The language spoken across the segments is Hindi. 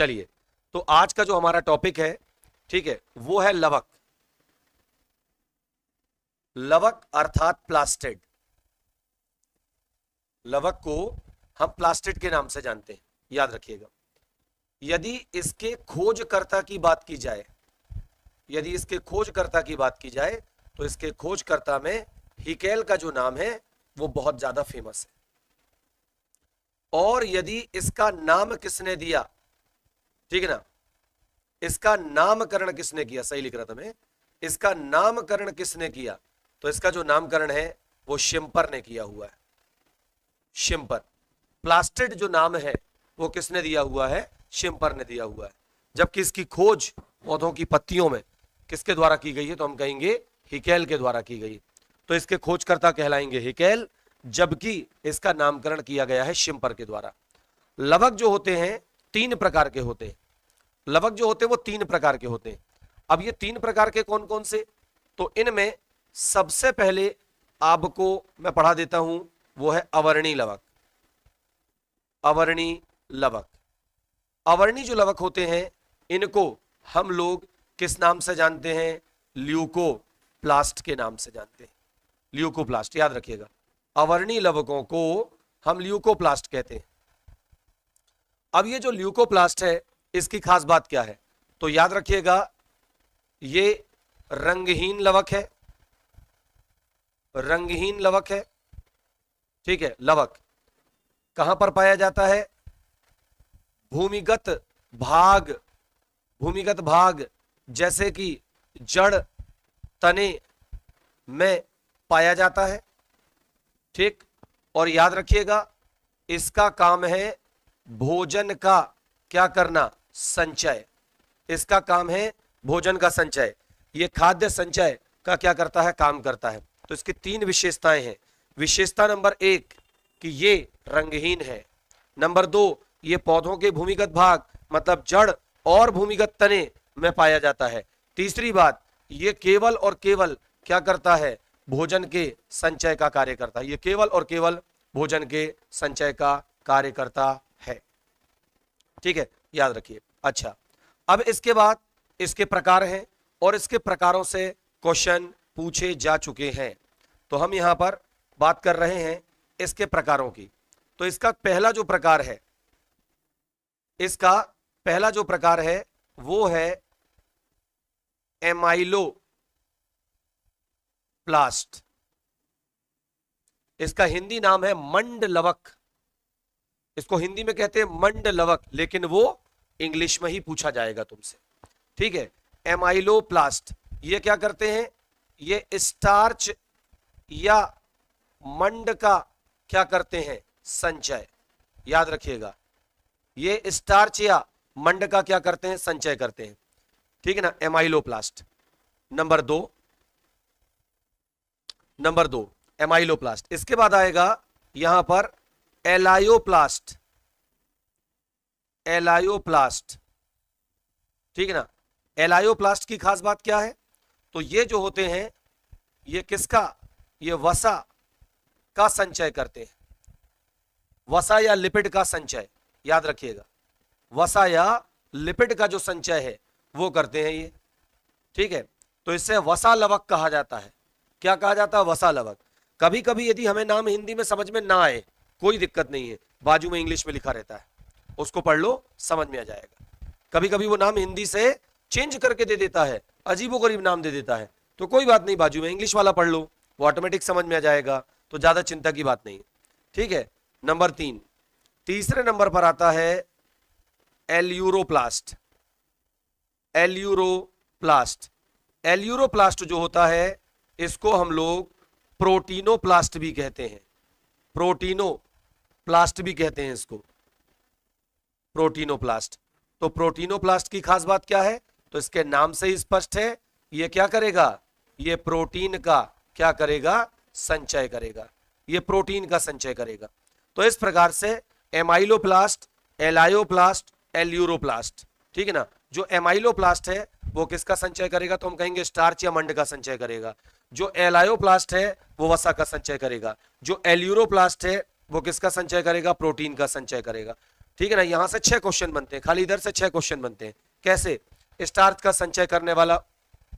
चलिए, तो आज का जो हमारा टॉपिक है, ठीक है, वो है लवक। लवक अर्थात प्लास्टिड। लवक को हम प्लास्टिड के नाम से जानते हैं, याद रखिएगा। यदि इसके खोजकर्ता की बात की जाए, यदि इसके खोजकर्ता की बात की जाए तो इसके खोजकर्ता में हिकेल का जो नाम है वो बहुत ज्यादा फेमस है। और यदि इसका नाम किसने दिया, ठीक है ना, इसका नामकरण किसने किया, सही लिख रहा था मैं, इसका नामकरण किसने किया, तो इसका जो नामकरण है वो शिम्पर ने किया हुआ है। शिम्पर। प्लास्टिड जो नाम है वो किसने दिया हुआ है, शिम्पर ने दिया हुआ है। जबकि इसकी खोज पौधों की पत्तियों में किसके द्वारा की गई है, तो हम कहेंगे हिकेल के द्वारा की गई। तो इसके खोजकर्ता कहलाएंगे हिकेल, जबकि इसका नामकरण किया गया है शिम्पर के द्वारा। लवक जो होते हैं तीन प्रकार के होते हैं। लवक जो होते हैं वो तीन प्रकार के होते हैं। अब ये तीन प्रकार के कौन कौन से, तो इनमें सबसे पहले आपको मैं पढ़ा देता हूं, वो है अवर्णी लवक। अवर्णी लवक। अवर्णी जो लवक होते हैं इनको हम लोग किस नाम से जानते हैं, ल्यूकोप्लास्ट के नाम से जानते हैं। ल्यूकोप्लास्ट, याद रखिएगा, अवर्णी लवकों को हम ल्यूकोप्लास्ट कहते हैं। अब ये जो ल्यूकोप्लास्ट है इसकी खास बात क्या है, तो याद रखिएगा ये रंगहीन लवक है। रंगहीन लवक है, ठीक है। लवक कहां पर पाया जाता है, भूमिगत भाग, भूमिगत भाग जैसे कि जड़, तने में पाया जाता है, ठीक। और याद रखिएगा इसका काम है भोजन का क्या करना, संचय। इसका काम है भोजन का संचय। ये खाद्य संचय का क्या करता है, काम करता है। तो इसकी तीन विशेषताएं हैं। विशेषता नंबर एक कि ये रंगहीन है। नंबर दो, ये पौधों के भूमिगत भाग मतलब जड़ और भूमिगत तने में पाया जाता है। तीसरी बात, ये केवल और केवल क्या करता है, भोजन के संचय का कार्य करता है। ये केवल और केवल भोजन के संचय का कार्य करता है, ठीक है, याद रखिए। अच्छा, अब इसके बाद इसके प्रकार हैं और इसके प्रकारों से क्वेश्चन पूछे जा चुके हैं। तो हम यहां पर बात कर रहे हैं इसके प्रकारों की। तो इसका पहला जो प्रकार है, इसका पहला जो प्रकार है वो है एमाइलो प्लास्ट। इसका हिंदी नाम है मंड लवक। इसको हिंदी में कहते हैं मंड लवक, लेकिन वो इंग्लिश में ही पूछा जाएगा तुमसे, ठीक है। एमाइलो प्लास्ट ये क्या करते हैं, ये स्टार्च या मंड का क्या करते हैं, संचय। याद रखिएगा, ये स्टार्च या मंड का क्या करते हैं, संचय करते हैं, ठीक है ना, एमाइलोप्लास्ट। नंबर दो एमाइलोप्लास्ट। इसके बाद आएगा यहां पर एलायोप्लास्ट। एलायोप्लास्ट, ठीक है ना। एलायोप्लास्ट की खास बात क्या है, तो ये जो होते हैं ये किसका, ये वसा का संचय करते हैं। वसा या लिपिड का संचय, याद रखिएगा, वसा या लिपिड का जो संचय है वो करते हैं ये, ठीक है। तो इससे वसा लवक कहा जाता है। क्या कहा जाता है, वसा लवक। कभी कभी यदि हमें नाम हिंदी में समझ में ना आए, कोई दिक्कत नहीं है, बाजू में इंग्लिश में लिखा रहता है, उसको पढ़ लो, समझ में आ जाएगा। कभी कभी वो नाम हिंदी से चेंज करके दे देता है, अजीबोगरीब नाम दे देता है, तो कोई बात नहीं, बाजू में इंग्लिश वाला पढ़ लो, वो ऑटोमेटिक समझ में आ जाएगा, तो ज्यादा चिंता की बात नहीं, ठीक है। नंबर 3, तीसरे नंबर पर आता है एल्यूरोप्लास्ट। एल्यूरोप्लास्ट। एल्यूरोप्लास्ट जो होता है इसको हम लोग प्रोटीनोप्लास्ट भी कहते हैं। प्रोटीनोप्लास्ट भी कहते हैं इसको, प्रोटीनोप्लास्ट। तो प्रोटीनोप्लास्ट की खास बात क्या है, तो इसके नाम से ही स्पष्ट है, ये क्या करेगा, ये प्रोटीन का क्या करेगा, संचय करेगा। ये प्रोटीन का संचय करेगा। तो इस प्रकार से एमाइलोप्लास्ट, एलायोप्लास्ट, एल्यूरोप्लास्ट, ठीक है ना। जो एमाइलोप्लास्ट है वो किसका संचय करेगा, तो हम कहेंगे स्टार्च या मंड का संचय करेगा। जो एलायोप्लास्ट है वो वसा का संचय करेगा। जो एल्यूरोप्लास्ट है वो किसका संचय करेगा, प्रोटीन का संचय करेगा। ठीक है ना। यहां से 6 क्वेश्चन बनते हैं, खाली इधर से 6 क्वेश्चन बनते हैं। कैसे? स्टार्च का संचय करने वाला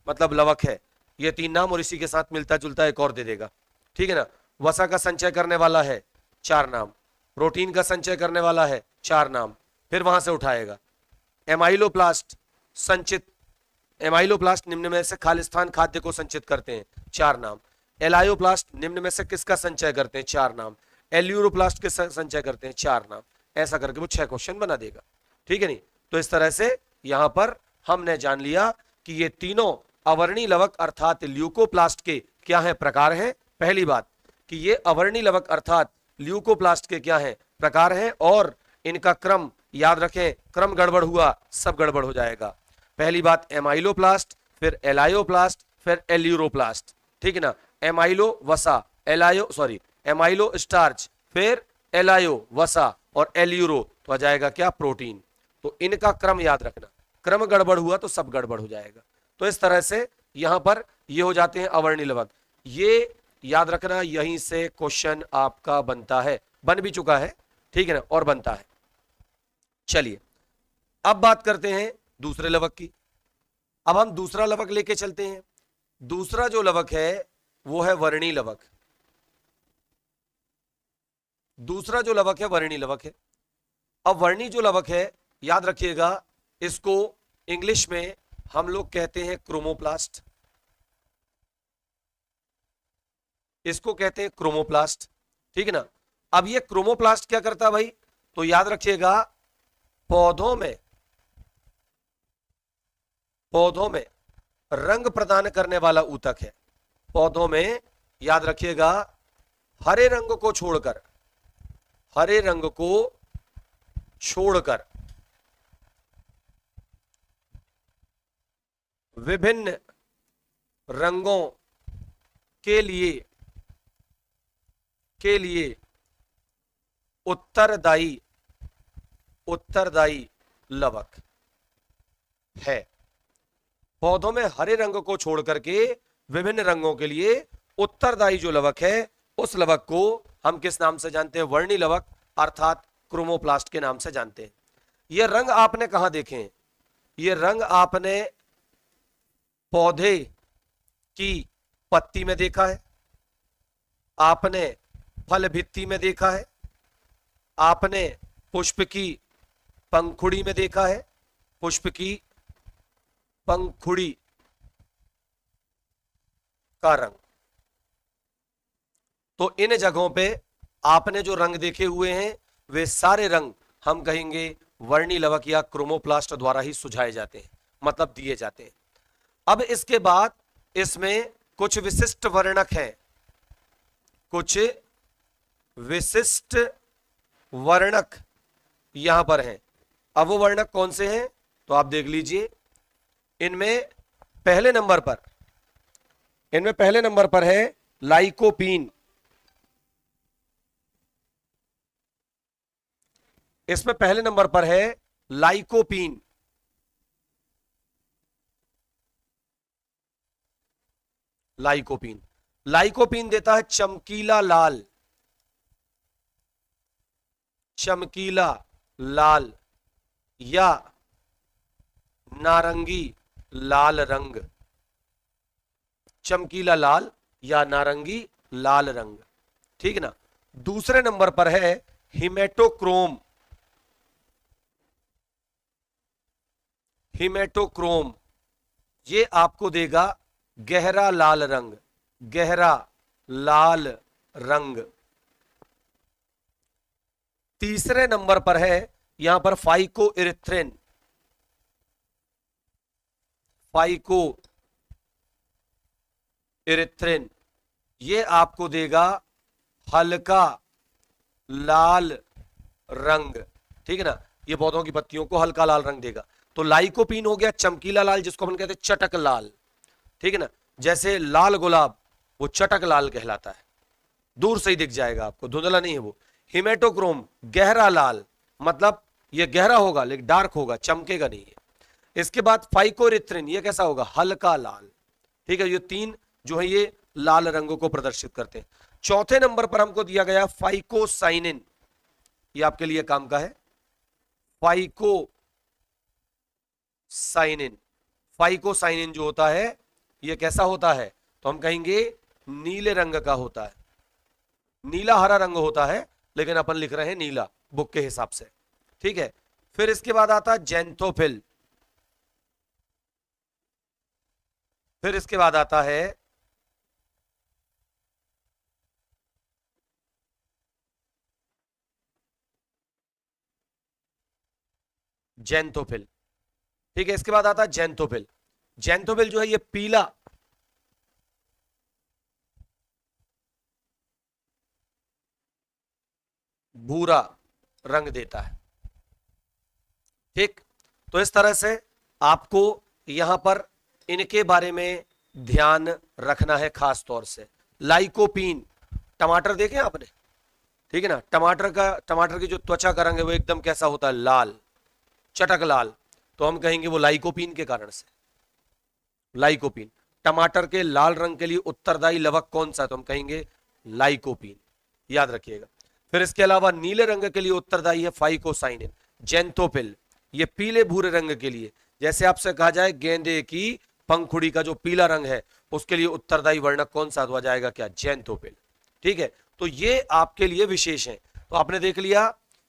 मतलब लवक है, ये 3 नाम, और इसी के साथ मिलता जुलता एक और दे देगा, ठीक है ना। वसा का संचय करने वाला है 4 नाम, प्रोटीन का संचय करने वाला है 4 नाम, फिर वहां से उठाएगा। एमाइलोप्लास्ट संचित, एमाइलोप्लास्ट निम्न में से खालिस्तान खाद्य को संचित करते हैं, 4 नाम। एलायोप्लास्ट निम्न में से किसका संचय करते हैं, 4 नाम। एल्यूरोप्लास्ट किसका संचय करते हैं, 4 नाम। ऐसा करके वो 6 क्वेश्चन बना देगा, ठीक है नहीं। तो इस तरह से यहां पर हमने जान लिया कि ये तीनों अवर्णी लवक अर्थात ल्यूकोप्लास्ट के क्या है, प्रकार हैं। पहली बात कि ये अवर्णी लवक अर्थात ल्यूकोप्लास्ट के क्या है, प्रकार हैं, और इनका क्रम याद रखें, क्रम गड़बड़ हुआ सब गड़बड़ हो जाएगा। पहली बात एमाइलोप्लास्ट, फिर एलायोप्लास्ट, फिर एल्यूरोप्लास्ट, ठीक है ना। एमाइलो वसा, एलायो सॉरी एमाइलो स्टार्च, फिर एलायो वसा और एल्यूरो, तो आ जाएगा क्या, प्रोटीन। तो इनका क्रम याद रखना, क्रम गड़बड़ हुआ तो सब गड़बड़ हो जाएगा। तो इस तरह से यहां पर ये हो जाते हैं अवर्णी लवक। ये याद रखना, यहीं से क्वेश्चन आपका बनता है, बन भी चुका है, ठीक है ना, और बनता है। चलिए अब बात करते हैं दूसरे लवक की। अब हम दूसरा लवक लेके चलते हैं। दूसरा जो लवक है वो है वर्णी लवक। दूसरा जो लवक है वर्णी लवक है। अब वर्णी जो लवक है याद रखिएगा, इसको इंग्लिश में हम लोग कहते हैं क्रोमोप्लास्ट, इसको कहते हैं क्रोमोप्लास्ट, ठीक है ना। अब ये क्रोमोप्लास्ट क्या करता है भाई, तो याद रखिएगा पौधों में रंग प्रदान करने वाला ऊतक है। पौधों में याद रखिएगा हरे रंग को छोड़कर, हरे रंग को छोड़कर विभिन्न रंगों के लिए उत्तरदायी लवक है। पौधों में हरे रंग को छोड़ करके विभिन्न रंगों के लिए उत्तरदायी जो लवक है, उस लवक को हम किस नाम से जानते हैं, वर्णी लवक अर्थात क्रोमोप्लास्ट के नाम से जानते हैं। ये रंग आपने कहां देखे हैं, ये रंग आपने पौधे की पत्ती में देखा है, आपने फल भित्ति में देखा है, आपने पुष्प की पंखुड़ी में देखा है, पुष्प की पंखुड़ी का रंग। तो इन जगहों पे आपने जो रंग देखे हुए हैं वे सारे रंग हम कहेंगे वर्णी लवक या क्रोमोप्लास्ट द्वारा ही सुझाए जाते हैं, मतलब दिए जाते हैं। अब इसके बाद इसमें कुछ विशिष्ट वर्णक हैं, कुछ विशिष्ट वर्णक यहां पर हैं। अब वो वर्णक कौन से हैं तो आप देख लीजिए। इनमें पहले नंबर पर है लाइकोपीन। इसमें पहले नंबर पर है लाइकोपीन। लाइकोपीन देता है चमकीला लाल या नारंगी लाल रंग, चमकीला लाल या नारंगी लाल रंग, ठीक है ना। दूसरे नंबर पर है हिमेटोक्रोम। ये आपको देगा गहरा लाल रंग। तीसरे नंबर पर है यहां पर फाइकोइरिथ्रिन। ये आपको देगा हल्का लाल रंग, ठीक है ना। ये पौधों की पत्तियों को हल्का लाल रंग देगा। तो लाइकोपीन हो गया चमकीला लाल, जिसको हम कहते हैं चटक लाल, ठीक है ना। जैसे लाल गुलाब वो चटक लाल कहलाता है, दूर से ही दिख जाएगा आपको, धुंधला नहीं है वो। हिमेटोक्रोम गहरा लाल, मतलब ये गहरा होगा लेकिन डार्क होगा, चमकेगा नहीं है। इसके बाद फाइकोरिथ्रिन, ये कैसा होगा, हल्का लाल, ठीक है। ये तीन जो है ये लाल रंगों को प्रदर्शित करते हैं। चौथे नंबर पर हमको दिया गया फाइकोसाइनिन, ये आपके लिए काम का है। Phyco cyanin. फाइको साइनिन जो होता है ये कैसा होता है, तो हम कहेंगे नीले रंग का होता है। नीला हरा रंग होता है, लेकिन अपन लिख रहे हैं नीला बुक के हिसाब से। ठीक है, फिर इसके बाद आता है जेंथोफिल। फिर इसके बाद आता है जेंथोफिल। ठीक है, इसके बाद आता है जेंथोफिल। जेंथोफिल जो है ये पीला भूरा रंग देता है। ठीक, तो इस तरह से आपको यहां पर इनके बारे में ध्यान रखना है खास तौर से। लाइकोपीन, टमाटर देखे आपने, ठीक है ना, टमाटर की जो त्वचा का रंग है वो एकदम कैसा होता है, लाल, चटक लाल। तो हम कहेंगे वो लाइकोपीन के कारण से। लाइकोपीन, टमाटर के लाल रंग के लिए उत्तरदायी लवक कौन सा है, तो हम कहेंगे लाइकोपीन, याद रखिएगा। फिर इसके अलावा नीले रंग के लिए उत्तरदायी है फाइकोसाइनिन। जेंथोफिल, ये पीले भूरे रंग के लिए, जैसे आपसे कहा जाए गेंदे की पंखुड़ी का जो पीला रंग है उसके लिए उत्तरदायी वर्णक कौन सा हुआ जाएगा, क्या, जेंथोफिल। ठीक है, तो ये आपके लिए विशेष है। तो आपने देख लिया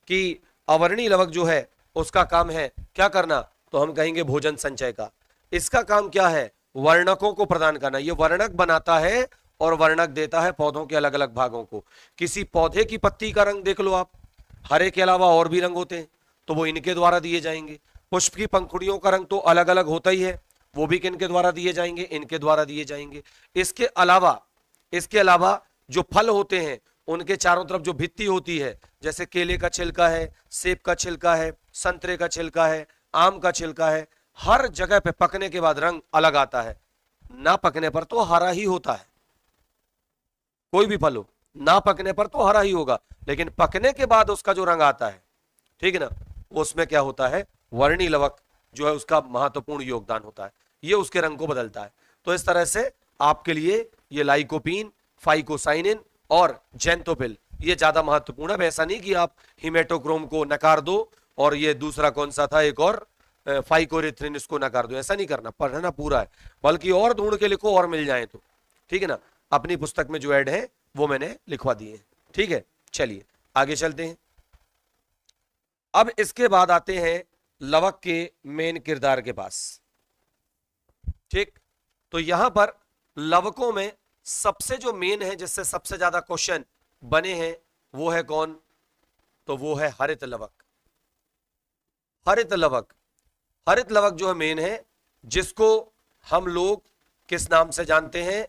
कि अवर्णी लवक जो है उसका काम है क्या करना, तो हम कहेंगे भोजन संचय का। इसका काम क्या है, वर्णकों को प्रदान करना। ये वर्णक बनाता है और वर्णक देता है पौधों के अलग अलग भागों को। किसी पौधे की पत्ती का रंग देख लो आप, हरे के अलावा और भी रंग होते हैं, तो वो इनके द्वारा दिए जाएंगे। पुष्प की पंखुड़ियों का रंग तो अलग अलग होता ही है, वो भी किनके द्वारा दिए जाएंगे, इनके द्वारा दिए जाएंगे। इसके अलावा जो फल होते हैं उनके चारों तरफ जो भित्ति होती है, जैसे केले का छिलका है, सेब का छिलका है, संतरे का छिलका है, आम का छिलका है, हर जगह पे पकने के बाद रंग अलग आता है। ना पकने पर तो हरा ही होता है, कोई भी फल हो, ना पकने पर तो हरा ही होगा, लेकिन पकने के बाद उसका जो रंग आता है, ठीक है ना, उसमें क्या होता है, वर्णी लवक जो है उसका महत्वपूर्ण योगदान होता है, ये उसके रंग को बदलता है। तो इस तरह से आपके लिए ये लाइकोपीन, फाइकोसाइनिन और जेंथोफिल ये ज्यादा महत्वपूर्ण है। ऐसा नहीं कि आप हिमेटोक्रोम को नकार दो और ये दूसरा कौन सा था, एक और फाइकोरिथ्रिन, इसको नकार दो, ऐसा नहीं करना, पढ़ना पूरा है। बल्कि और ढूंढ के लिखो और मिल जाए तो, ठीक है ना। अपनी पुस्तक में जो ऐड है वो मैंने लिखवा दिए हैं, ठीक है। चलिए आगे चलते हैं। अब इसके बाद आते हैं लवक के मेन किरदार के पास। ठीक, तो यहां पर लवकों में सबसे जो मेन है, जिससे सबसे ज्यादा क्वेश्चन बने हैं, वो है कौन, तो वो है हरित लवक। हरित लवक, हरित लवक जो है मेन है, जिसको हम लोग किस नाम से जानते हैं,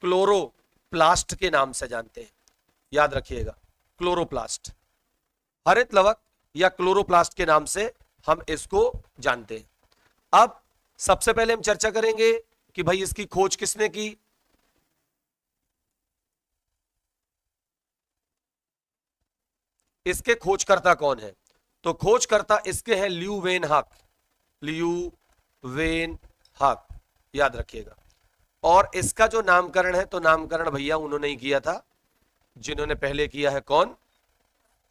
क्लोरोप्लास्ट के नाम से जानते हैं, याद रखिएगा, क्लोरोप्लास्ट। हरित लवक या क्लोरोप्लास्ट के नाम से हम इसको जानते हैं। अब सबसे पहले हम चर्चा करेंगे कि भाई इसकी खोज किसने की। इसके खोजकर्ता कौन है, तो खोजकर्ता इसके हैं ल्यूवेनहाक। ल्यूवेनहाक, याद रखिएगा। और इसका जो नामकरण है, तो नामकरण भैया उन्होंने ही किया था, जिन्होंने पहले किया है, कौन,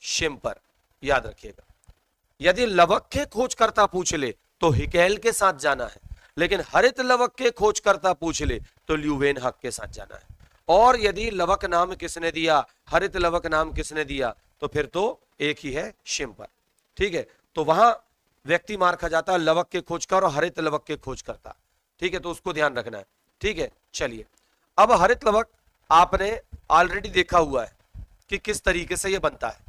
शिम्पर, याद रखिएगा। यदि लवक के खोजकर्ता पूछ ले तो हिकेल के साथ जाना है, लेकिन हरित लवक के खोजकर्ता पूछ ले तो ल्यूवेनहाक के साथ जाना है। और यदि लवक नाम किसने दिया, हरित लवक नाम किसने दिया, तो फिर तो एक ही है, शिम्पर। ठीक है, तो वहां व्यक्ति मार खा जाता है, लवक के खोजकर और हरित लवक के खोजकर्ता। ठीक है, तो उसको ध्यान रखना है। ठीक है, चलिए। अब हरित लवक आपने ऑलरेडी देखा हुआ है कि किस तरीके से यह बनता है।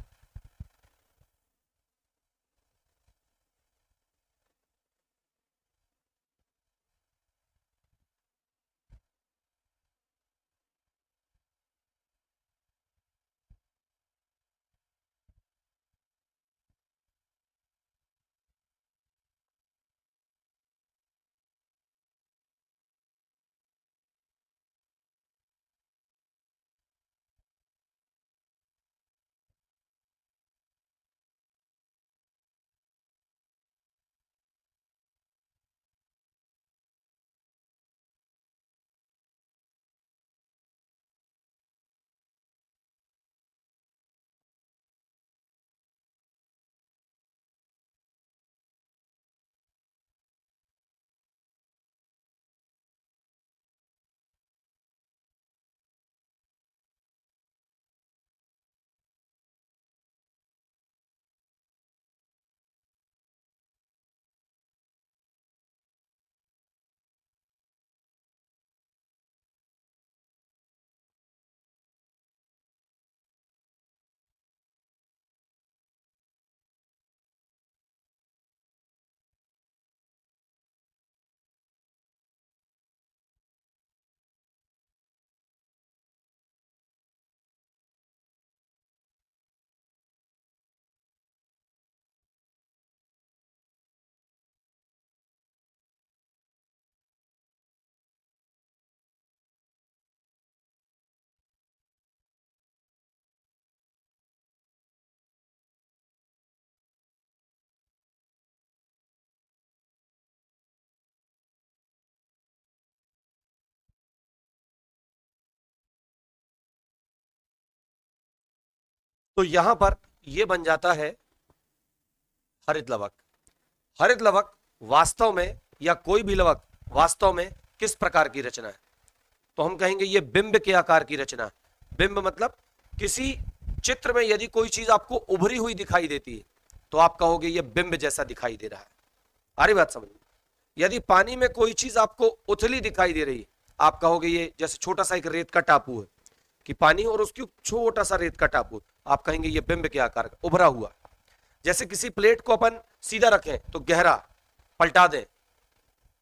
तो यहां पर यह बन जाता है हरित लवक। हरित लवक वास्तव में, या कोई भी लवक वास्तव में किस प्रकार की रचना है? तो हम कहेंगे ये बिंब के आकार की रचना है। बिंब मतलब किसी चित्र में यदि कोई चीज आपको उभरी हुई दिखाई देती है तो आप कहोगे ये बिंब जैसा दिखाई दे रहा है। आ रही बात समझ में? यदि पानी में कोई चीज आपको उथली दिखाई दे रही है, आप कहोगे ये जैसे छोटा सा एक रेत का टापू है, कि पानी और उसकी छोटा सा रेत का टापू, आप कहेंगे ये बिंब के आकार का उभरा हुआ। जैसे किसी प्लेट को अपन सीधा रखें तो गहरा, पलटा दें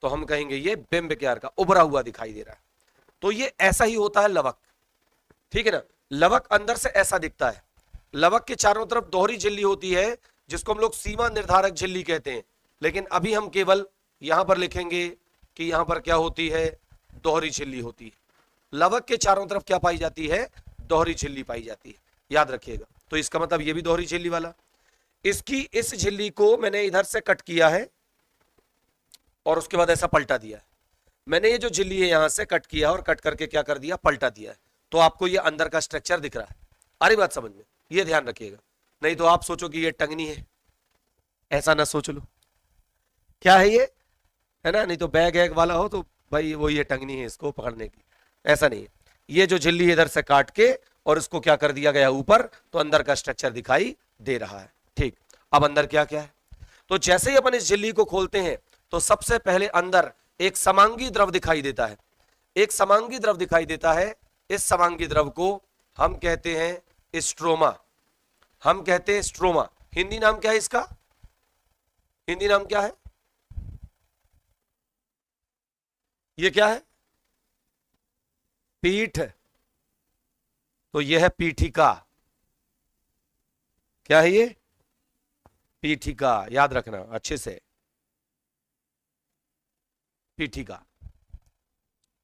तो हम कहेंगे ये बिंब के आकार का उभरा हुआ दिखाई दे रहा है। तो ये ऐसा ही होता है लवक, ठीक है ना। लवक अंदर से ऐसा दिखता है। लवक के चारों तरफ दोहरी झिल्ली होती है जिसको हम लोग सीमा निर्धारक झिल्ली कहते हैं, लेकिन अभी हम केवल यहां पर लिखेंगे कि यहां पर क्या होती है, दोहरी झिल्ली होती है। लवक के चारों तरफ क्या पाई जाती है, दोहरी झिल्ली पाई जाती है, याद रखिएगा। तो इसका मतलब ये भी दोहरी झिल्ली वाला। इसकी इस झिल्ली को मैंने इधर से कट किया है और उसके बाद ऐसा पलटा दिया है। मैंने ये जो झिल्ली है यहां से कट किया और कट करके क्या कर दिया, पलटा दिया है। तो आपको ये अंदर का स्ट्रक्चर दिख रहा है। अरे बात समझ में, ये ध्यान रखिएगा, नहीं तो आप सोचो कि ये टंगनी है, ऐसा ना सोच लो। क्या है ये, है ना, नहीं तो बैग एग वाला हो तो भाई वो ये टंगनी है इसको पकड़ने की, ऐसा नहीं है। ये जो झिल्ली इधर से काट के और इसको क्या कर दिया गया ऊपर, तो अंदर का स्ट्रक्चर दिखाई दे रहा है। ठीक, अब अंदर क्या क्या है, तो जैसे ही अपन इस झिल्ली को खोलते हैं तो सबसे पहले अंदर एक समांगी द्रव दिखाई देता है। एक समांगी द्रव दिखाई देता है। इस समांगी द्रव को हम कहते हैं स्ट्रोमा। हम कहते हैं स्ट्रोमा। हिंदी नाम क्या है इसका, हिंदी नाम क्या है, ये क्या है, पीठ। तो यह है पीठिका। क्या है ये, पीठिका, याद रखना अच्छे से, पीठिका,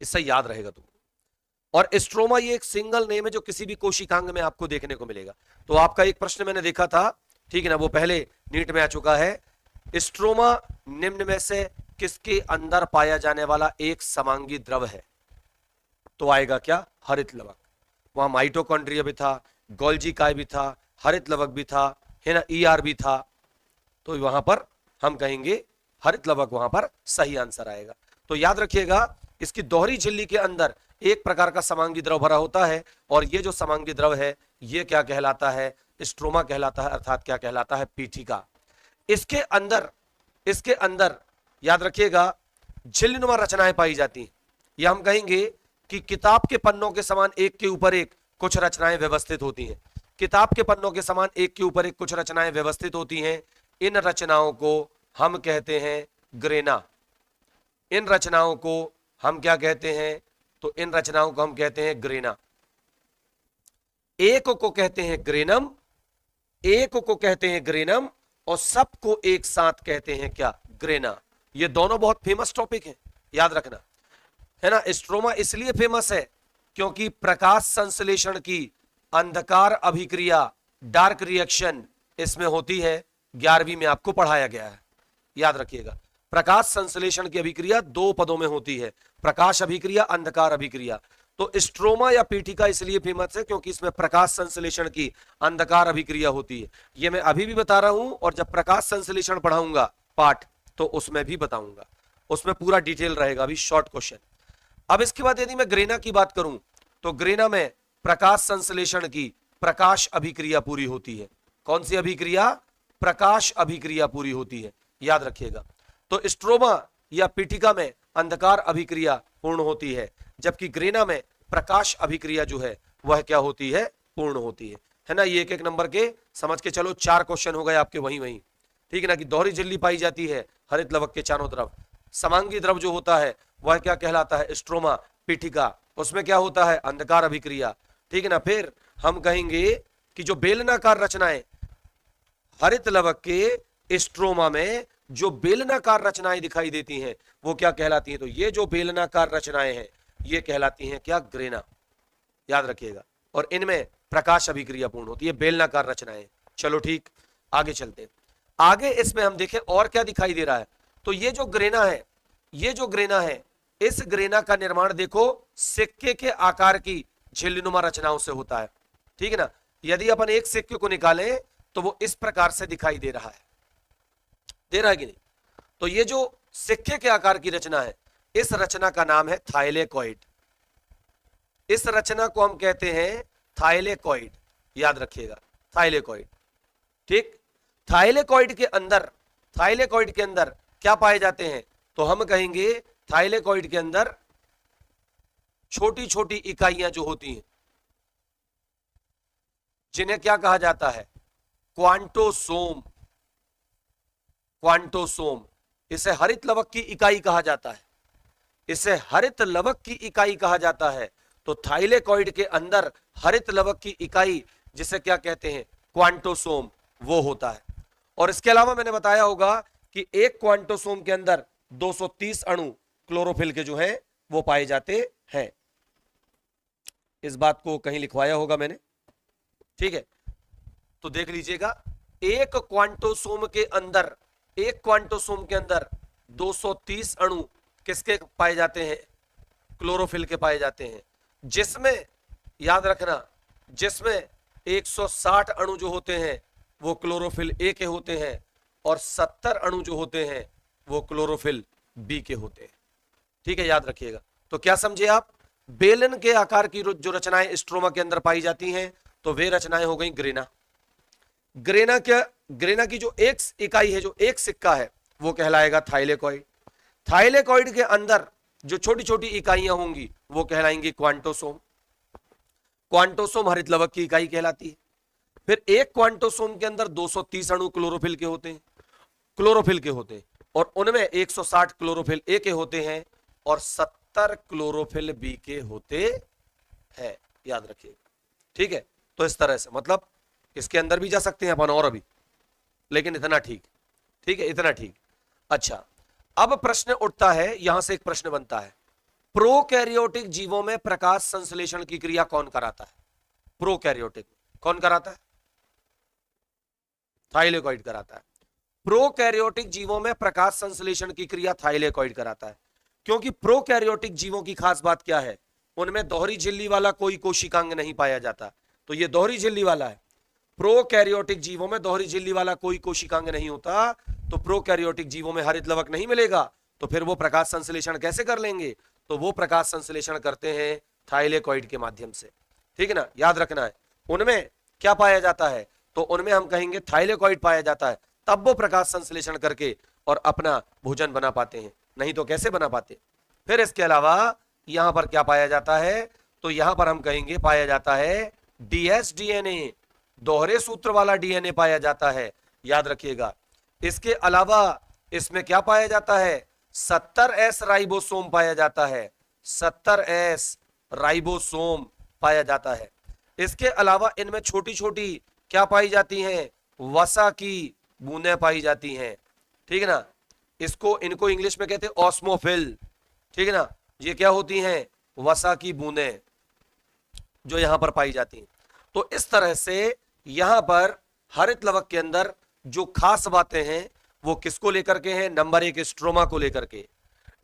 इससे याद रहेगा तुम। और स्ट्रोमा ये एक सिंगल नेम है जो किसी भी कोशिकांग में आपको देखने को मिलेगा। तो आपका एक प्रश्न मैंने देखा था, ठीक है ना, वो पहले नीट में आ चुका है। स्ट्रोमा निम्न में से किसके अंदर पाया जाने वाला एक समांगी द्रव है? तो आएगा क्या, हरित लवक। वहां माइटोकॉन्ड्रिया भी था, गोल्जी काय भी था, हरित लवक भी था, है ना, ईआर भी था। तो वहां पर हम कहेंगे हरित लवक, वहां पर सही आंसर आएगा। तो याद रखिएगा, इसकी दोहरी झिल्ली के अंदर एक प्रकार का समांगी द्रव भरा होता है, और ये जो समांगी द्रव है ये क्या कहलाता है, स्ट्रोमा कहलाता है, अर्थात क्या कहलाता है, पीठिका। इसके अंदर याद रखिएगा झिल्लीनुमा रचनाएं पाई जाती हैं। या हम कहेंगे कि किताब के पन्नों के समान एक के ऊपर एक कुछ रचनाएं व्यवस्थित होती हैं। किताब के पन्नों के समान एक के ऊपर एक कुछ रचनाएं व्यवस्थित होती हैं। इन रचनाओं को हम कहते हैं ग्रेना। इन रचनाओं को हम क्या कहते हैं, तो इन रचनाओं को हम कहते हैं ग्रेना। एक को कहते हैं ग्रेनम, एक को कहते हैं ग्रेनम, और सबको एक साथ कहते हैं क्या, ग्रेना। ये दोनों बहुत फेमस टॉपिक हैं, याद रखना, है ना। स्ट्रोमा इसलिए फेमस है क्योंकि प्रकाश संश्लेषण की अंधकार अभिक्रिया, डार्क रिएक्शन इसमें होती है। 11वीं में आपको पढ़ाया गया है, याद रखिएगा। प्रकाश संश्लेषण की अभिक्रिया दो पदों में होती है, प्रकाश अभिक्रिया, अंधकार अभिक्रिया। तो स्ट्रोमा या पीठिका इसलिए फेमस है क्योंकि इसमें प्रकाश संश्लेषण की अंधकार अभिक्रिया होती है। ये मैं अभी भी बता रहा हूं, और जब प्रकाश संश्लेषण पढ़ाऊंगा पाठ तो उसमें भी बताऊंगा, उसमें पूरा डिटेल रहेगा। अभी शॉर्ट क्वेश्चन। अब इसके बाद यदि मैं ग्रेना की बात करूं तो ग्रेना में प्रकाश संश्लेषण की प्रकाश अभिक्रिया पूरी होती है। कौन सी अभिक्रिया, प्रकाश अभिक्रिया पूरी होती है, याद रखिएगा। तो स्ट्रोमा या पीठिका में अंधकार अभिक्रिया पूर्ण होती है, जबकि ग्रेना में प्रकाश अभिक्रिया जो है वह क्या होती है, पूर्ण होती है ना। ये एक एक नंबर के समझ के चलो, 4 क्वेश्चन हो गए आपके वहीं वहीं, ठीक है ना। कि दोहरी झिल्ली पाई जाती है हरित लवक के चारों तरफ। समांगी द्रव जो होता है वह क्या कहलाता है, स्ट्रोमा, पीठिका, उसमें क्या होता है, अंधकार अभिक्रिया, ठीक है ना। फिर हम कहेंगे कि जो बेलनाकार रचनाएं हरित लवक के स्ट्रोमा में जो बेलनाकार रचनाएं दिखाई देती हैं वो क्या कहलाती हैं, तो ये जो बेलनाकार रचनाएं हैं ये कहलाती हैं क्या, ग्रेना, याद रखिएगा। और इनमें प्रकाश अभिक्रिया पूर्ण होती है, बेलनाकार रचनाएं। चलो ठीक, आगे चलते हैं। आगे इसमें हम देखें और क्या दिखाई दे रहा है, तो ये जो ग्रेना है, ये जो ग्रेना है, इस ग्रेना का निर्माण देखो सिक्के के आकार की झिल्लीनुमा रचनाओं से होता है, ठीक है ना। यदि अपन एक सिक्के को निकालें तो वो इस प्रकार से दिखाई दे रहा है, दे रहा है कि नहीं? तो ये जो सिक्के के आकार की रचना है, इस रचना का नाम है थाइलेकॉइड। इस रचना को हम कहते हैं थाइलेकॉइड, याद रखिएगा, थाइलेकॉइड। ठीक, थाइलेकॉइड के अंदर क्या पाए जाते हैं? तो हम कहेंगे थाइलेकॉइड के अंदर छोटी छोटी इकाइयां जो होती हैं, जिन्हें क्या कहा जाता है? क्वांटोसोम। क्वांटोसोम, इसे हरित लवक की इकाई कहा जाता है, इसे हरित लवक की इकाई कहा जाता है। तो थाइलेकॉइड के अंदर हरित लवक की इकाई, जिसे क्या कहते हैं? क्वांटोसोम, वो होता है। और इसके अलावा मैंने बताया होगा कि एक क्वांटोसोम के अंदर 230 अणु क्लोरोफिल के जो हैं वो पाए जाते हैं। इस बात को कहीं लिखवाया होगा मैंने, ठीक है? तो देख लीजिएगा, एक क्वांटोसोम के अंदर 230 अणु किसके पाए जाते हैं? क्लोरोफिल के पाए जाते हैं, जिसमें याद रखना, जिसमें 160 अणु जो होते हैं वो क्लोरोफिल ए के होते हैं और 70 अणु जो होते हैं वो क्लोरोफिल बी के होते हैं। ठीक है, याद रखिएगा। तो क्या समझे आप? बेलन के आकार की जो रचनाएं स्ट्रोमा के अंदर पाई जाती हैं, तो वे रचनाएं हो गई ग्रेना। ग्रेना की जो एक इकाई है, जो एक सिक्का है, वो कहलाएगा थाइलेकॉइड। थाइलेकॉइड के अंदर जो छोटी छोटी इकाइयां होंगी वो कहलाएंगी क्वांटोसोम। क्वांटोसोम हरित लवक की इकाई कहलाती है। फिर एक क्वांटोसोम के अंदर 230 अणु क्लोरोफिल के होते हैं और उनमें 160 क्लोरोफिल ए के होते हैं और 70 क्लोरोफिल बी के होते हैं, याद रखिएगा। ठीक है, तो इस तरह से, मतलब इसके अंदर भी जा सकते हैं अपन और अभी, लेकिन इतना ठीक है, इतना ठीक। अच्छा, अब प्रश्न उठता है, यहां से एक प्रश्न बनता है, प्रोकैरियोटिक जीवों में प्रकाश संश्लेषण की क्रिया कौन कराता है? प्रोकैरियोटिक कौन कराता है? थाइलेकॉइड कराता है। प्रोकैरियोटिक जीवों में प्रकाश संश्लेषण की क्रिया थाइलेकॉइड कराता है, क्योंकि प्रोकैरियोटिक जीवों की खास बात क्या है? उनमें दोहरी झिल्ली वाला कोई कोशिकांग नहीं पाया जाता। तो ये दोहरी झिल्ली वाला है। प्रोकैरियोटिक जीवों में दोहरी झिल्ली वाला कोई कोशिकांग नहीं होता, तो प्रोकैरियोटिक जीवों में हरित लवक नहीं मिलेगा, तो फिर वो प्रकाश संश्लेषण कैसे कर लेंगे? तो वो प्रकाश संश्लेषण करते हैं थाइलेकॉइड के माध्यम से। ठीक है ना, याद रखना है। उनमें क्या पाया जाता है? तो उनमें हम कहेंगे थाइलेकॉइड पाया जाता है, तब वो प्रकाश संश्लेषण करके और अपना भोजन बना पाते हैं, नहीं तो कैसे बना पाते? फिर इसके अलावा यहां पर क्या पाया जाता है? तो यहां पर हम कहेंगे पाया जाता है डीएसडीएनए, दोहरे सूत्र वाला डीएनए पाया जाता है, याद रखिएगा। इसके अलावा इसमें क्या पाया जाता है? 70S राइबोसोम पाया जाता है, 70S राइबोसोम पाया जाता है। इसके अलावा इनमें छोटी छोटी क्या पाई जाती हैं? वसा की बूंदें पाई जाती हैं। ठीक है ना, इनको इंग्लिश में कहते हैं ऑस्मोफिल। ठीक है ना, ये क्या होती हैं? वसा की बूंदें जो यहां पर पाई जाती हैं। तो इस तरह से यहां पर हरित लवक के अंदर जो खास बातें हैं वो किसको लेकर के हैं? नंबर 1 स्ट्रोमा को लेकर के,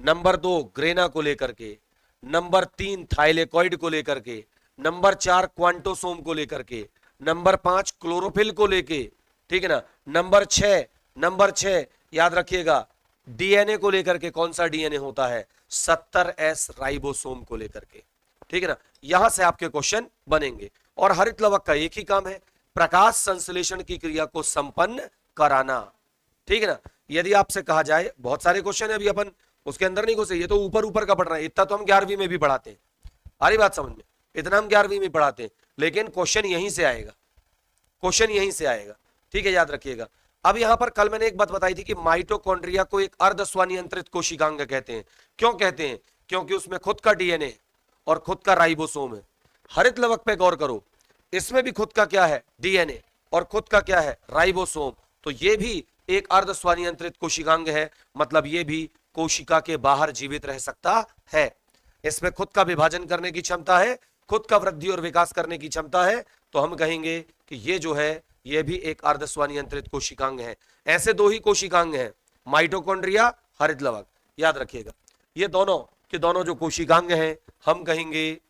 नंबर 2 ग्रेना को लेकर के, नंबर 3 थाइलेकॉइड को लेकर के, नंबर 4 क्वांटोसोम को लेकर के, नंबर 5 क्लोरोफिल को लेके, ठीक है ना, नंबर 6 याद रखिएगा डीएनए को लेकर के। कौन सा डीएनए होता है? 70S राइबोसोम को लेकर के। ठीक है ना, यहां से आपके क्वेश्चन बनेंगे। और हरित लवक का एक ही काम है, प्रकाश संश्लेषण की क्रिया को संपन्न कराना। ठीक है ना, यदि आपसे कहा जाए, बहुत सारे क्वेश्चन है, अभी अपन उसके अंदर नहीं घुसे, ये तो ऊपर का पढ़ रहे हैं, इतना तो हम 11वीं में भी पढ़ाते हैं, आ रही बात समझ में? इतना हम 11वीं में पढ़ाते हैं, लेकिन क्वेश्चन यहीं से आएगा, क्वेश्चन यहीं से आएगा। ठीक है, याद रखिएगा। अब यहां पर कल मैंने एक बात बताई थी कि माइटोकॉन्ड्रिया को एक अर्ध स्वनियंत्रित कोशिकांग कहते हैं। क्यों कहते हैं? क्योंकि उसमें खुद का डीएनए और खुद का राइबोसोम है। हरित लवक पे गौर करो, इसमें भी खुद का क्या है? डीएनए और खुद का क्या है? राइबोसोम। तो ये भी एक अर्ध स्वनियंत्रित कोशिकांग है, मतलब ये भी कोशिका के बाहर जीवित रह सकता है। इसमें खुद का विभाजन करने की क्षमता है, खुद का वृद्धि और विकास करने की क्षमता है। तो हम कहेंगे कि ये जो है ये भी एक अर्ध स्वनियंत्रित कोशिकांग है। ऐसे 2 ही कोशिकांग हैं, माइटोकॉन्ड्रिया, हरित लवक, याद रखिएगा। ये दोनों के दोनों जो कोशिकांग हैं, हम कहेंगे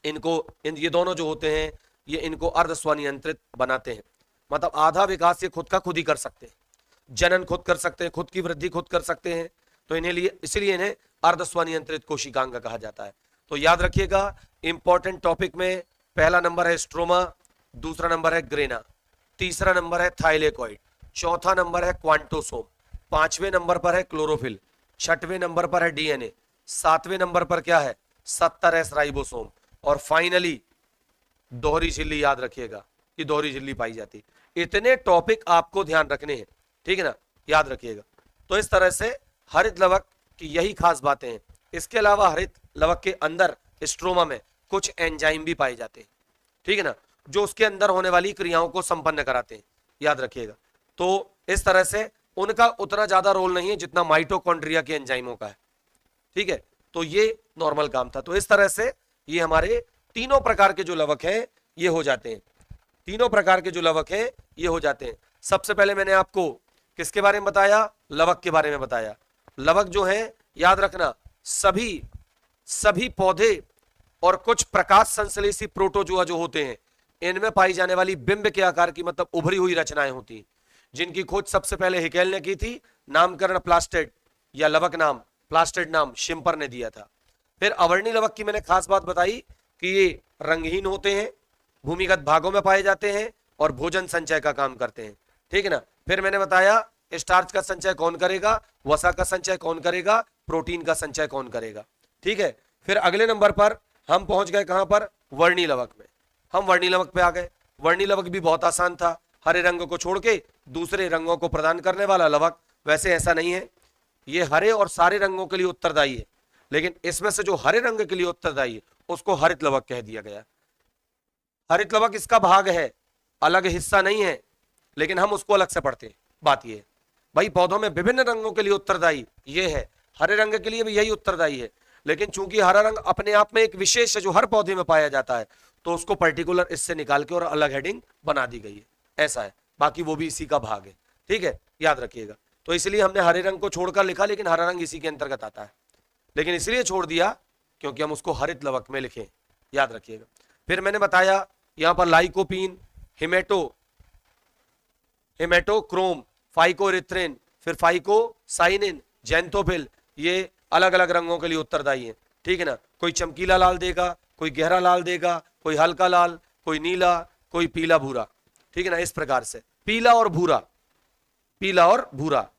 इनको ये दोनों जो होते हैं ये इनको अर्ध स्वनियंत्रित बनाते हैं। मतलब आधा विकास ये खुद का खुद ही कर सकते हैं, जनन खुद कर सकते हैं, खुद की वृद्धि खुद कर सकते हैं, तो इन्हें लिए इसलिए इन्हें अर्ध स्वनियंत्रित कोशिकांग कहा जाता है। तो याद रखिएगा इंपॉर्टेंट टॉपिक में पहला नंबर है स्ट्रोमा, दूसरा नंबर है ग्रेना, तीसरा नंबर है थाइलेकॉइड, चौथा नंबर है क्वांटोसोम, पांचवें नंबर पर है क्लोरोफिल, छठवें नंबर पर है डीएनए, सातवें नंबर पर क्या है 70S राइबोसोम, और फाइनली दोहरी झिल्ली। याद रखिएगा कि दोहरी झिल्ली पाई जाती। इतने टॉपिक आपको ध्यान रखने हैं, ठीक है ना, याद रखिएगा। तो इस तरह से हरित लवक की यही खास बातें हैं। इसके अलावा हरित लवक के अंदर स्ट्रोमा में कुछ एंजाइम भी पाए जाते हैं, ठीक है ना, जो उसके अंदर होने वाली क्रियाओं को संपन्न कराते हैं, याद रखिएगा। तो इस तरह से उनका उतना ज्यादा रोल नहीं है जितना माइटोकॉन्ड्रिया के एंजाइमों का है, ठीक है। तो ये नॉर्मल काम था। तो इस तरह से ये हमारे तीनों प्रकार के जो लवक हैं ये हो जाते हैं, तीनों प्रकार के जो लवक हैं ये हो जाते हैं। सबसे पहले मैंने आपको किसके बारे में बताया, लवक के बारे में बताया। लवक जो है याद रखना सभी पौधे और कुछ प्रकाश संश्लेषी प्रोटोजोआ जो होते हैं इनमें पाई जाने वाली बिंब के आकार की मतलब उभरी हुई रचनाएं होती हैं, जिनकी खोज सबसे पहले हिकेल ने की थी। नामकरण प्लास्टेड या लवक नाम प्लास्टेड नाम शिम्पर ने दिया था। फिर अवर्णी लवक की मैंने खास बात बताई कि ये रंगहीन होते हैं, भूमिगत भागों में पाए जाते हैं और भोजन संचय का काम करते हैं, ठीक है ना। फिर मैंने बताया स्टार्च का संचय कौन करेगा, वसा का संचय कौन करेगा, प्रोटीन का संचय कौन करेगा, ठीक है। फिर अगले नंबर पर हम पहुंच गए कहां पर, वर्णी लवक में। हम वर्णी लवक पे आ गए। वर्णी लवक भी बहुत आसान था, हरे रंग को छोड़ के दूसरे रंगों को प्रदान करने वाला लवक। वैसे ऐसा नहीं है, ये हरे और सारे रंगों के लिए उत्तरदायी है, लेकिन इसमें से जो हरे रंग के लिए उत्तरदायी है उसको हरित लवक कह दिया गया। हरित लवक इसका भाग है, अलग हिस्सा नहीं है, लेकिन हम उसको अलग से पढ़ते हैं। बात ये है भाई, पौधों में विभिन्न रंगों के लिए उत्तरदायी ये है, हरे रंग के लिए भी यही उत्तरदायी है, लेकिन चूंकि हरा रंग अपने आप में एक विशेष है जो हर पौधे में पाया जाता है, तो उसको पर्टिकुलर इससे निकाल के और अलग हेडिंग बना दी गई है, ऐसा है। बाकी वो भी इसी का भाग है, ठीक है, याद रखिएगा। तो इसलिए हमने हरे रंग को छोड़कर लिखा, लेकिन हरा रंग इसी के अंतर्गत आता है, लेकिन इसलिए छोड़ दिया क्योंकि हम उसको हरित लवक में लिखें, याद रखिएगा। फिर मैंने बताया यहां पर लाइकोपीन, हेमेटोक्रोम, फाइकोरिथ्रिन, फिर फाइकोसाइनिन, जेंथोफिल, ये अलग अलग रंगों के लिए उत्तरदायी हैं, ठीक है ना। कोई चमकीला लाल देगा, कोई गहरा लाल देगा, कोई हल्का लाल, कोई नीला, कोई पीला भूरा, ठीक है ना। इस प्रकार से पीला और भूरा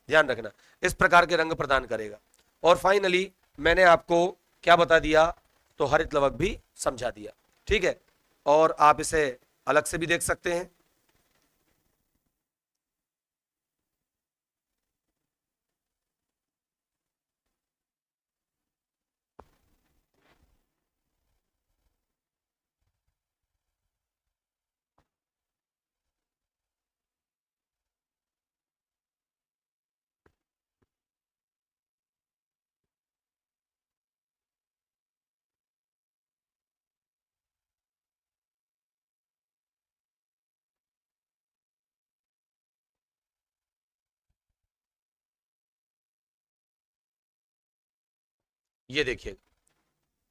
ध्यान रखना, इस प्रकार के रंग प्रदान करेगा। और फाइनली मैंने आपको क्या बता दिया, तो हरित लवक भी समझा दिया, ठीक है। और आप इसे अलग से भी देख सकते हैं। ये देखिए,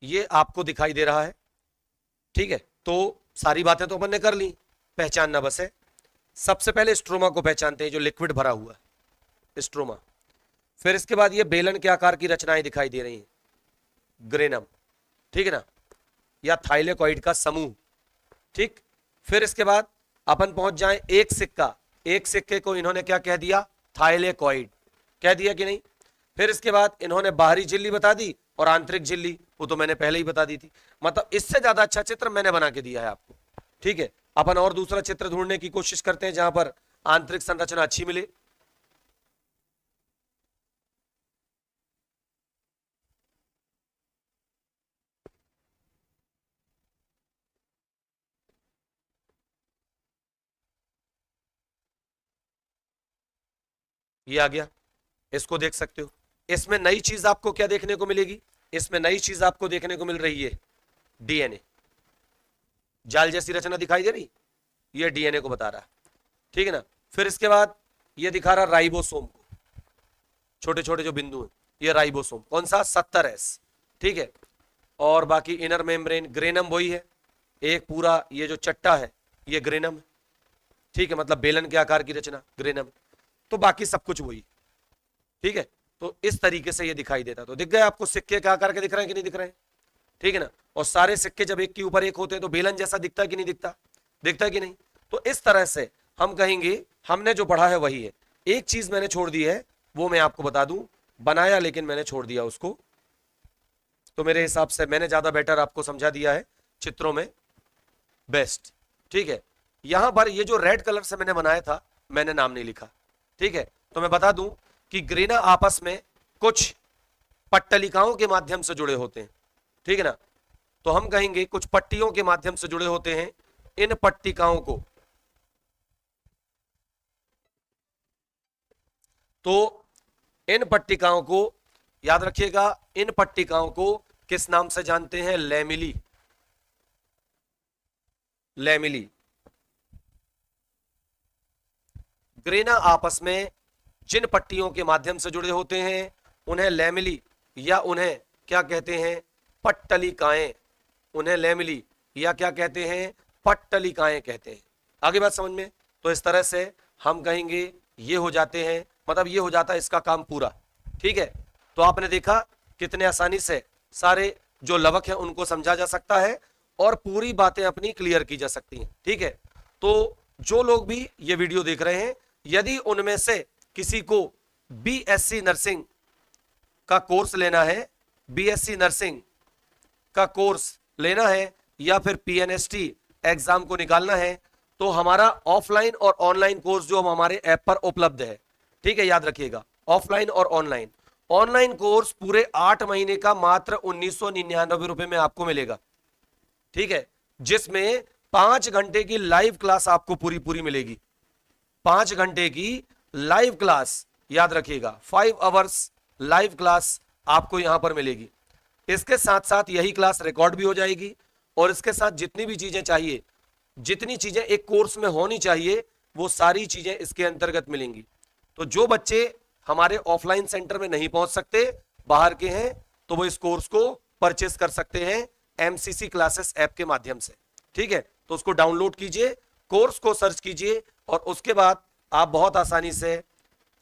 ये आपको दिखाई दे रहा है, ठीक है। तो सारी बातें तो अपन ने कर ली, पहचानना बस है। सबसे पहले स्ट्रोमा को पहचानते हैं, जो लिक्विड भरा हुआ है, स्ट्रोमा। फिर इसके बाद ये बेलन के आकार की रचनाएं दिखाई दे रही हैं, ग्रेनम, ठीक है ना, या थाइलेकॉइड का समूह, ठीक। फिर इसके बाद अपन पहुंच जाएं एक सिक्का, एक सिक्के को इन्होंने क्या कह दिया, थाइलेकॉइड कह दिया कि नहीं। फिर इसके बाद इन्होंने बाहरी झिल्ली बता दी और आंतरिक झिल्ली, वो तो मैंने पहले ही बता दी थी। मतलब इससे ज्यादा अच्छा चित्र मैंने बना के दिया है आपको, ठीक है। अपन और दूसरा चित्र ढूंढने की कोशिश करते हैं जहां पर आंतरिक संरचना अच्छी मिले। ये आ गया, इसको देख सकते हो। इसमें नई चीज आपको क्या देखने को मिलेगी, इसमें नई चीज आपको देखने को मिल रही है डीएनए, जाल जैसी रचना दिखाई दे रही, ये डीएनए को बता रहा है, ठीक है ना। फिर इसके बाद ये दिखा रहा राइबोसोम को, छोटे छोटे जो बिंदु हैं, ये राइबोसोम कौन सा, 70S, ठीक है। और बाकी इनर मेम्ब्रेन ग्रेनम वही है, एक पूरा ये जो चट्टा है ये ग्रेनम, ठीक है, मतलब बेलन के आकार की रचना ग्रेनम, तो बाकी सब कुछ वही, ठीक है। तो इस तरीके से ये दिखाई देता, तो दिख गए आपको सिक्के के आकार के दिख रहे हैं कि नहीं दिख रहे हैं, ठीक है ना। और सारे सिक्के जब एक के ऊपर एक होते हैं तो बेलन जैसा दिखता है कि नहीं दिखता, दिखता है कि नहीं। तो इस तरह से हम कहेंगे हमने जो पढ़ा है वही है। एक चीज मैंने छोड़ दी है, वो मैं आपको बता दूं, बनाया लेकिन मैंने छोड़ दिया उसको, तो मेरे हिसाब से मैंने ज्यादा बेटर आपको समझा दिया है चित्रों में, बेस्ट, ठीक है। यहां पर ये जो रेड कलर से मैंने बनाया था मैंने नाम नहीं लिखा, ठीक है। तो मैं बता दूं कि ग्रेना आपस में कुछ पट्टलिकाओं के माध्यम से जुड़े होते हैं, ठीक है ना। तो हम कहेंगे कुछ पट्टियों के माध्यम से जुड़े होते हैं, इन पट्टिकाओं को, तो इन पट्टिकाओं को याद रखिएगा, इन पट्टिकाओं को किस नाम से जानते हैं, लैमिली, लैमिली। ग्रेना आपस में जिन पट्टियों के माध्यम से जुड़े होते हैं उन्हें लैमिली या उन्हें क्या कहते हैं, पट्टलिकाएं, उन्हें लैमिली या क्या कहते हैं, पट्टलिकाएं कहते हैं। आगे बात समझ में। तो इस तरह से हम कहेंगे ये हो जाते हैं, मतलब ये हो जाता है इसका काम पूरा, ठीक है। तो आपने देखा कितने आसानी से सारे जो लवक हैं उनको समझा जा सकता है और पूरी बातें अपनी क्लियर की जा सकती हैं, ठीक है। तो जो लोग भी ये वीडियो देख रहे हैं, यदि उनमें से किसी को बीएससी नर्सिंग का कोर्स लेना है, बीएससी नर्सिंग का कोर्स लेना है या फिर पीएनएसटी एग्जाम को निकालना है, तो हमारा ऑफलाइन और ऑनलाइन कोर्स जो हमारे ऐप पर उपलब्ध है, ठीक है, याद रखिएगा ऑफलाइन और ऑनलाइन। ऑनलाइन कोर्स पूरे 8 महीने का मात्र 1999 रुपए में आपको मिलेगा, ठीक है, जिसमें 5 घंटे की लाइव क्लास आपको पूरी पूरी मिलेगी, 5 घंटे की लाइव क्लास, याद रखिएगा 5 आवर्स लाइव क्लास आपको यहां पर मिलेगी। इसके साथ साथ यही क्लास रिकॉर्ड भी हो जाएगी और इसके साथ जितनी भी चीजें चाहिए, जितनी चीजें एक कोर्स में होनी चाहिए, वो सारी चीजें इसके अंतर्गत मिलेंगी। तो जो बच्चे हमारे ऑफलाइन सेंटर में नहीं पहुंच सकते, बाहर के हैं, तो वो इस कोर्स को परचेस कर सकते हैं एमसीसी क्लासेस ऐप के माध्यम से, ठीक है। तो उसको डाउनलोड कीजिए, कोर्स को सर्च कीजिए और उसके बाद आप बहुत आसानी से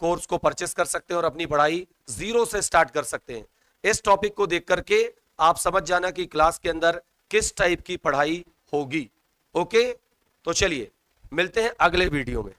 कोर्स को परचेस कर सकते हैं और अपनी पढ़ाई जीरो से स्टार्ट कर सकते हैं। इस टॉपिक को देख करके आप समझ जाना कि क्लास के अंदर किस टाइप की पढ़ाई होगी। ओके, तो चलिए मिलते हैं अगले वीडियो में।